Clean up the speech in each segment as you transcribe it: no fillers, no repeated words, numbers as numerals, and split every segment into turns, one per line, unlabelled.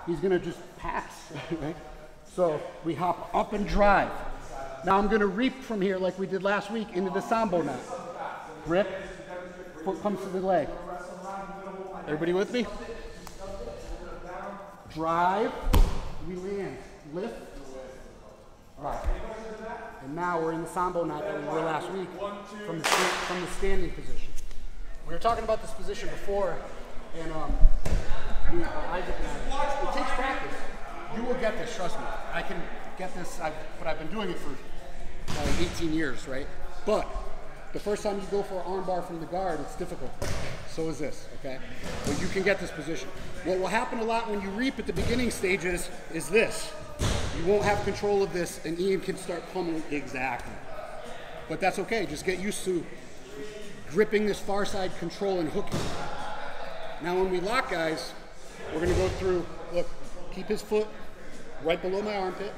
he's gonna just pass, right? So we hop up and drive. Now I'm gonna reap from here like we did last week into the sambo knot. Grip, foot comes to the leg. Everybody with me? Drive, we land, lift. All right. And now we're in the sambo knot that we were last week from the standing position. We were talking about this position before, and Isaac and I, it takes practice. You will get this, trust me. I can get this, but I've been doing it for 18 years, right? But the first time you go for an arm bar from the guard, it's difficult. So is this, okay? But you can get this position. What will happen a lot when you reap at the beginning stages is this. You won't have control of this, and Ian can start pummeling exactly. But that's okay, just get used to gripping this far side control and hooking. Now when we lock, guys, we're gonna go through, look, keep his foot right below my armpit,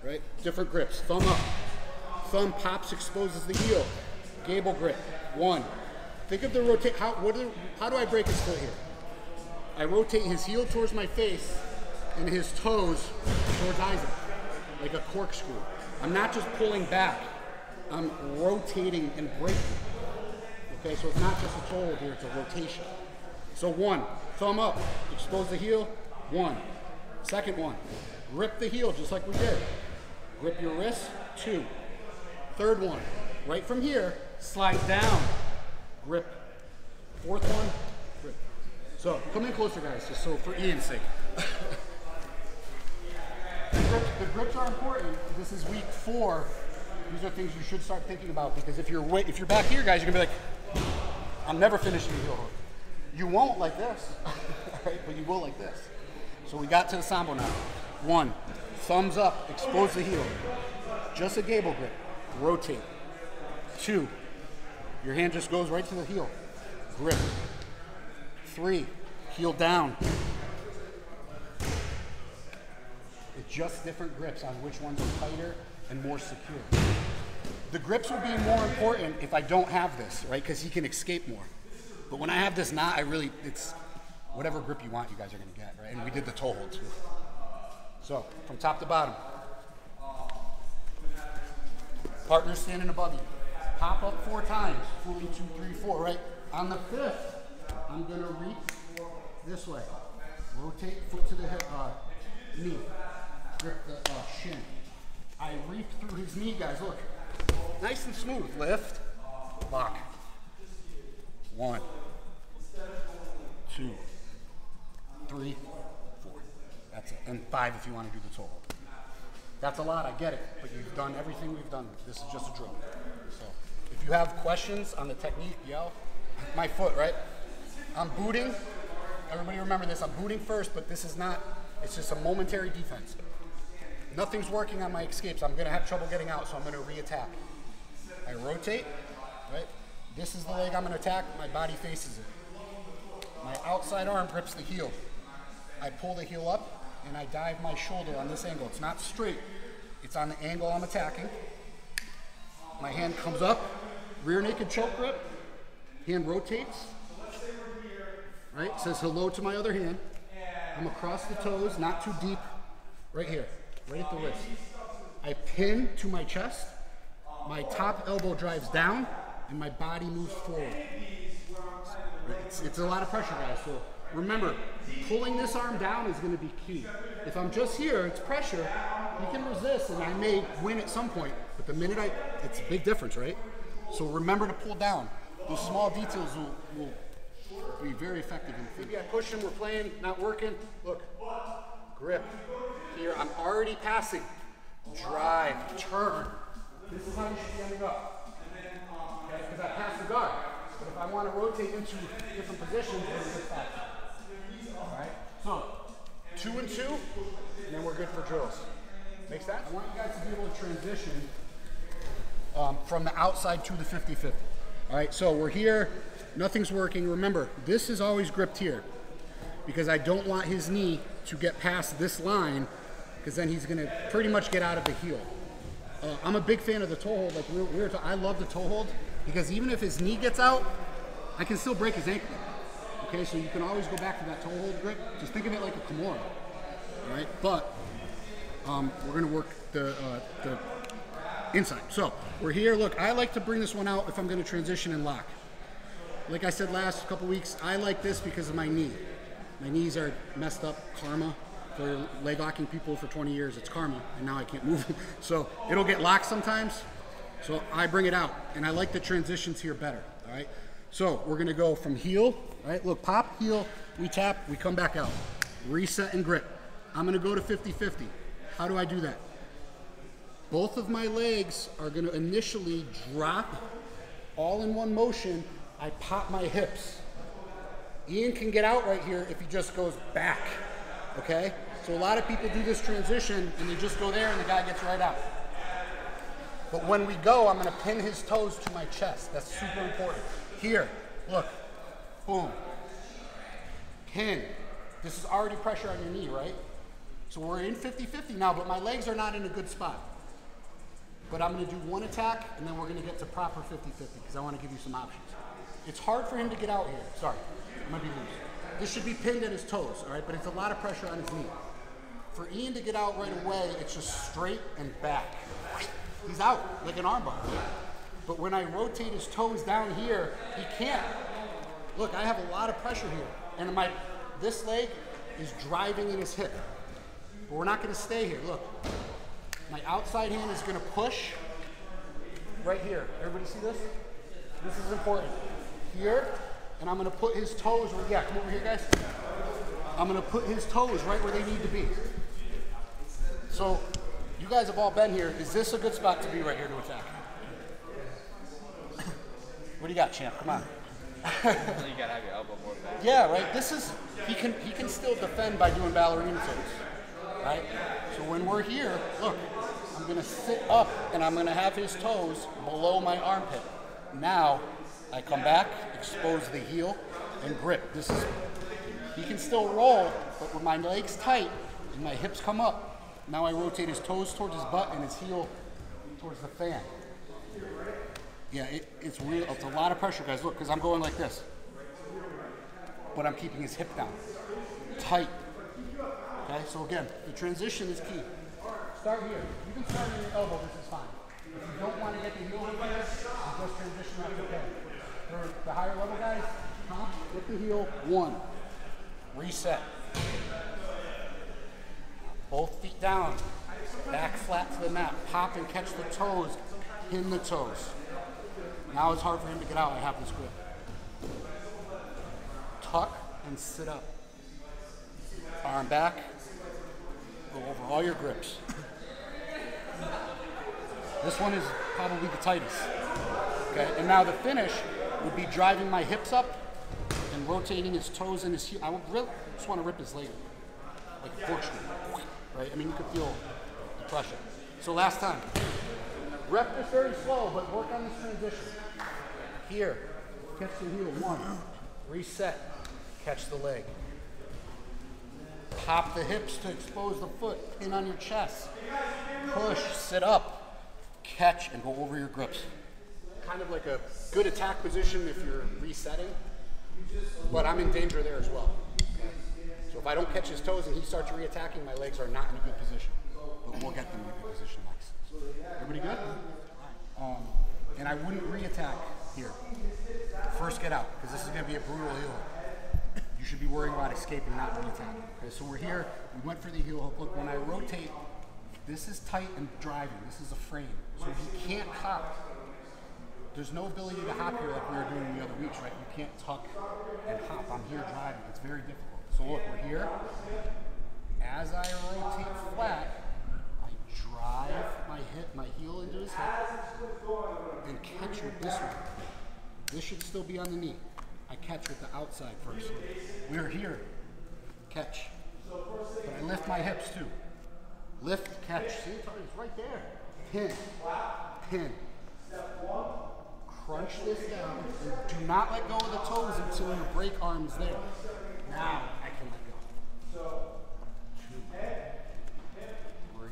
right? Different grips, thumb up. Thumb pops, exposes the heel. Gable grip, 1. Think of the rotate, how do I break his foot here? I rotate his heel towards my face and his toes towards Isaac, like a corkscrew. I'm not just pulling back, I'm rotating and breaking. Okay, so it's not just a toe hold here, it's a rotation. So 1, thumb up, expose the heel, 1. Second one, grip the heel just like we did. Grip your wrist, 2. Third one, right from here, slide down, grip. Fourth one, grip. So come in closer, guys, just so for Ian's sake. The grips are important. This is week 4. These are things you should start thinking about, because if you're back here, guys, you're gonna be like, I'm never finishing the heel hook. You won't like this, right? But you will like this. So we got to the sambo now. 1, thumbs up, expose the heel. Just a gable grip. Rotate. 2, your hand just goes right to the heel. Grip. 3, heel down. It's just different grips on which ones are tighter and more secure. The grips will be more important if I don't have this, right? Because he can escape more. But when I have this knot, it's whatever grip you want, you guys are gonna get, right? And we did the toe hold too. So, from top to bottom. Partner standing above you. Pop up 4 times. 1, 2, 3, 4, right? On the 5th, I'm gonna reach this way. Rotate foot to the hip, knee. Grip the shin. I reap through his knee, guys, look. Nice and smooth. Lift, lock. 1, 2, 3, 4. That's it. And 5 if you want to do the toe hold. That's a lot, I get it, but you've done everything we've done. This is just a drill. So if you have questions on the technique, yell. My foot, right? I'm booting. Everybody remember this. I'm booting first, but this is not, it's just a momentary defense. Nothing's working on my escapes. I'm going to have trouble getting out, so I'm going to re-attack. I rotate, right? This is the leg I'm going to attack. My body faces it. My outside arm grips the heel. I pull the heel up, and I dive my shoulder on this angle. It's not straight. It's on the angle I'm attacking. My hand comes up, rear naked choke grip. Hand rotates, right? Says hello to my other hand. I'm across the toes, not too deep. Right here, right at the wrist. I pin to my chest. My top elbow drives down, and my body moves forward. It's a lot of pressure, guys. So remember, pulling this arm down is going to be key. If I'm just here, it's pressure. You can resist, and I may win at some point. But the minute it's a big difference, right? So remember to pull down. Those small details will be very effective. Maybe I push him, we're playing, not working. Look, grip. Here, I'm already passing. Drive, turn. This is how you should be ending up. Okay, because I passed the guard. But if I want to rotate into different positions, it's a bit faster. All right, so 2 and 2, and then we're good for drills. Make sense? I want you guys to be able to transition from the outside to the 50-50. All right, so we're here, nothing's working. Remember, this is always gripped here because I don't want his knee to get past this line because then he's gonna pretty much get out of the heel. I'm a big fan of the toe hold. Like I love the toe hold because even if his knee gets out, I can still break his ankle. Okay, so you can always go back to that toe hold grip. Just think of it like a Kimura. all right? But we're gonna work the inside. So we're here. Look, I like to bring this one out if I'm gonna transition and lock. Like I said last couple weeks, I like this because of my knee. My knees are messed up, karma. For leg locking people for 20 years, it's karma, and now I can't move. So it'll get locked sometimes. So I bring it out, and I like the transitions here better, all right? So we're gonna go from heel, all right? Look, pop, heel, we tap, we come back out. Reset and grip. I'm gonna go to 50-50. How do I do that? Both of my legs are gonna initially drop all in one motion. I pop my hips. Ian can get out right here if he just goes back. Okay? So a lot of people do this transition and they just go there and the guy gets right out. But when we go, I'm gonna pin his toes to my chest. That's super important. Here, look, boom, pin. This is already pressure on your knee, right? So we're in 50-50 now, but my legs are not in a good spot. But I'm gonna do one attack and then we're gonna get to proper 50-50 because I wanna give you some options. It's hard for him to get out here. Sorry, I'm gonna be loose. This should be pinned at his toes, all right? But it's a lot of pressure on his knee. For Ian to get out right away, it's just straight and back. He's out like an armbar. But when I rotate his toes down here, he can't. Look, I have a lot of pressure here. And this leg is driving in his hip. But we're not gonna stay here, look. My outside hand is gonna push right here. Everybody see this? This is important. Here, and I'm gonna put his toes, yeah, come over here, guys. I'm gonna put his toes right where they need to be. So, you guys have all been here. Is this a good spot to be right here to attack? What do you got, champ? Come on.
You gotta have your elbow more back.
Yeah, right. This is, he can still defend by doing ballerina toes, right? So when we're here, look, I'm gonna sit up and I'm gonna have his toes below my armpit. Now, I come back, expose the heel, and grip. This is, he can still roll, but with my legs tight and my hips come up, now I rotate his toes towards his butt and his heel towards the fan. Yeah, it's real. It's a lot of pressure, guys. Look, because I'm going like this, but I'm keeping his hip down, tight. Okay, so again, the transition is key. Start here. You can start in your elbow. This is fine. If you don't want to get the heel over there, you just transition that's okay. For the higher level guys, pop with the heel, one. Reset. Both feet down. Back flat to the mat. Pop and catch the toes. Pin the toes. Now it's hard for him to get out. I have this grip. Tuck and sit up. Arm back. Go over all your grips. This one is probably the tightest. Okay, and now the finish would be driving my hips up and rotating his toes and his heel. I would really just want to rip his leg, like a fork string, right? I mean, you could feel the pressure. So last time, rep this very slow, but work on this transition. Here, catch the heel, one. Reset, catch the leg. Pop the hips to expose the foot, pin on your chest. Push, sit up, catch, and go over your grips. Kind of like a good attack position if you're resetting, but I'm in danger there as well. So if I don't catch his toes and he starts re-attacking, my legs are not in a good position. But we'll get them in a good position next. Everybody good? And I wouldn't re-attack here. First get out, because this is going to be a brutal heel hook. You should be worrying about escaping, not re-attacking. Okay, so we're here. We went for the heel hook. Look, when I rotate, this is tight and driving. This is a frame. So he can't hop. There's no ability to hop here like we were doing the other weeks, right? You can't tuck and hop. I'm here driving. It's very difficult. So look, we're here. As I rotate flat, I drive my heel into his hip, and catch with this one. This should still be on the knee. I catch with the outside first. We're here. Catch. But I lift my hips too. Lift, catch. See, it's right there. Pin. Pin. Crunch this down, and do not let go of the toes until your break arm is there. Now I can let go. 2, 3.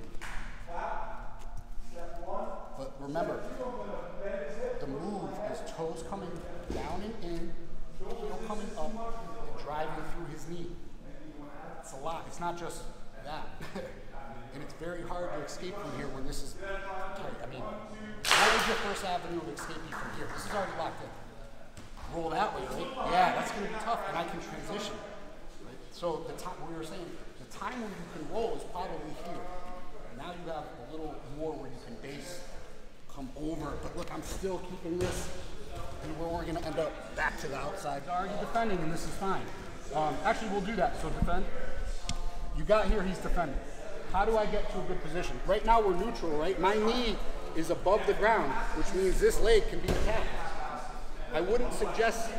But remember, the move is toes coming down and in, heel coming up, and driving through his knee. It's a lot. It's not just that. And it's very hard to escape from here when this is tight. I mean, what is your first avenue of escaping from here? This is already locked in. Roll that way, right? Yeah, that's going to be tough, and I can transition. Right? So the time we were saying, the time when you can roll is probably here. Now you have a little more where you can base, come over. But look, I'm still keeping this, and we're going to end up back to the outside. They're already defending, and this is fine. Actually, we'll do that. So defend. You got here, he's defending. How do I get to a good position? Right now we're neutral, right? My knee is above the ground, which means this leg can be attacked. I wouldn't suggest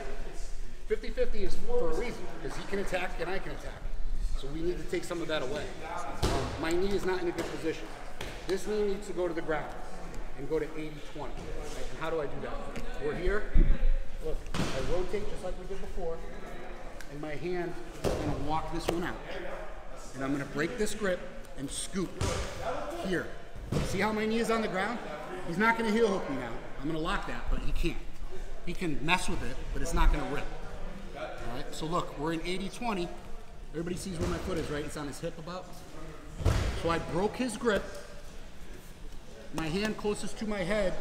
50-50 is for a reason, because he can attack and I can attack. So we need to take some of that away. My knee is not in a good position. This knee needs to go to the ground and go to 80-20. Right? And how do I do that? We're here. Look, I rotate just like we did before, and my hand is going to walk this one out. And I'm going to break this grip and scoop here. See how my knee is on the ground? He's not going to heel hook me now. I'm going to lock that, but he can't. He can mess with it, but it's not going to rip. All right, so look, we're in 80-20. Everybody sees where my foot is, right? It's on his hip about. So I broke his grip. My hand closest to my head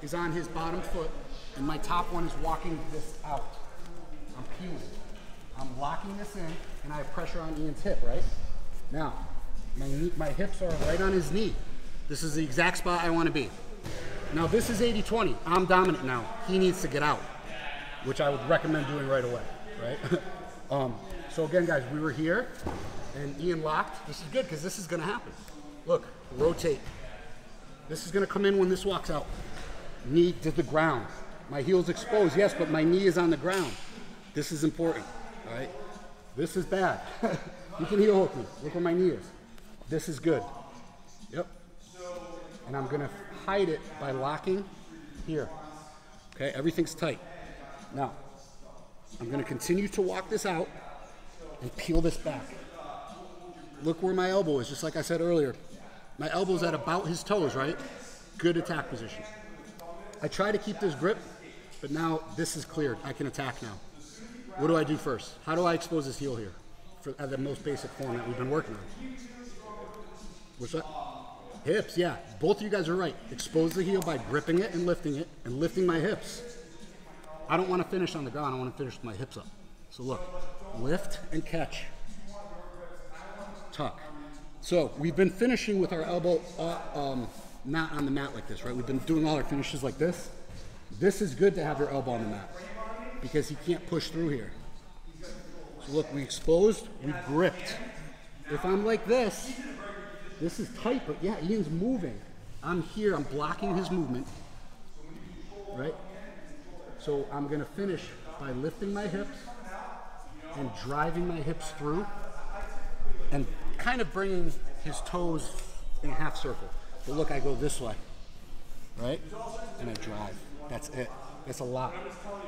is on his bottom foot, and my top one is walking this out. I'm peeling. I'm locking this in, and I have pressure on Ian's hip, right? Now, my hips are right on his knee. This is the exact spot I want to be. Now this is 80-20. I'm dominant now. He needs to get out, which I would recommend doing right away, right? So again, guys, we were here, and Ian locked. This is good because this is going to happen. Look, rotate. This is going to come in when this walks out. Knee to the ground. My heel's exposed, yes, but my knee is on the ground. This is important, all right? This is bad. You can heel hook me. Look where my knee is. This is good. Yep. And I'm going to hide it by locking here. Okay, everything's tight. Now, I'm going to continue to walk this out and peel this back. Look where my elbow is, just like I said earlier. My elbow's at about his toes, right? Good attack position. I try to keep this grip, but now this is cleared. I can attack now. What do I do first? How do I expose this heel here? At the most basic form that we've been working on. What's that? Hips, yeah. Both of you guys are right. Expose the heel by gripping it and lifting my hips. I don't want to finish on the ground. I want to finish with my hips up. So look, lift and catch. Tuck. So we've been finishing with our elbow not on the mat like this, right? We've been doing all our finishes like this. This is good to have your elbow on the mat because he can't push through here. So look, we exposed, we gripped. If I'm like this is tight, but yeah, Ian's moving. I'm here, I'm blocking his movement, right? So I'm gonna finish by lifting my hips and driving my hips through and kind of bringing his toes in a half circle. But look, I go this way, right? And I drive, that's it. That's a lot.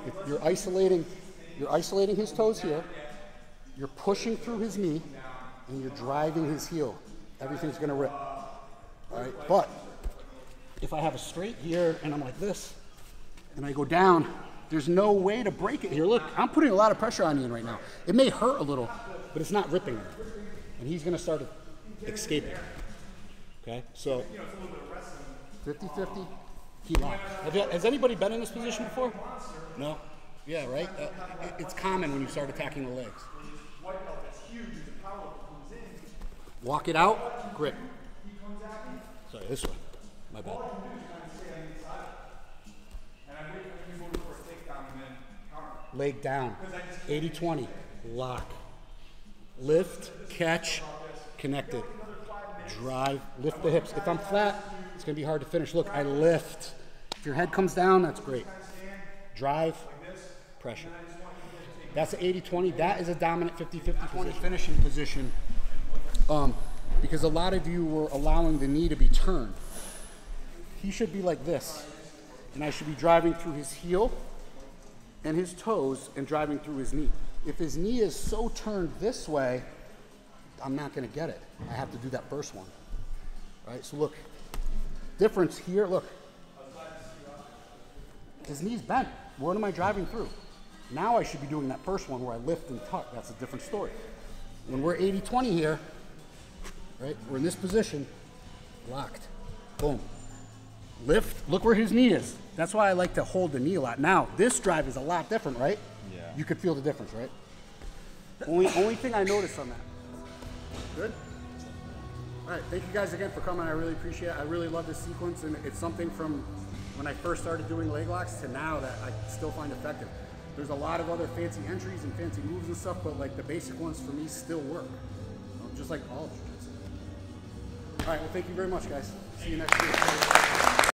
If you're isolating his toes here, you're pushing through his knee, and you're driving his heel. Everything's gonna rip, all right? But if I have a straight here, and I'm like this, and I go down, there's no way to break it here. Look, I'm putting a lot of pressure on Ian right now. It may hurt a little, but it's not ripping him. And he's gonna start escaping, okay? So, 50-50, he locks. Has anybody been in this position before? No? Yeah, right? It's common when you start attacking the legs. Walk it out, grip. Sorry, this one. My bad. Leg down. 80-20. Lock. Lift, catch, connected. Drive, lift the hips. If I'm flat, it's going to be hard to finish. Look, I lift. If your head comes down, that's great. Drive, pressure. That's an 80-20. That is a dominant 50-50 finishing position. Because a lot of you were allowing the knee to be turned. He should be like this. And I should be driving through his heel and his toes and driving through his knee. If his knee is so turned this way, I'm not going to get it. I have to do that first one. All right, so look. Difference here, look. His knee's bent. What am I driving through? Now I should be doing that first one where I lift and tuck. That's a different story. When we're 80-20 here, right? We're in this position, locked, boom. Lift, look where his knee is. That's why I like to hold the knee a lot. Now, this drive is a lot different, right?
Yeah.
You could feel the difference, right? Only thing I noticed on that. Good? All right, thank you guys again for coming. I really appreciate it. I really love this sequence, and it's something from when I first started doing leg locks to now that I still find effective. There's a lot of other fancy entries and fancy moves and stuff, but like the basic ones for me still work. Just like all of jiu-jitsu. All right, well, thank you very much, guys. See you next week.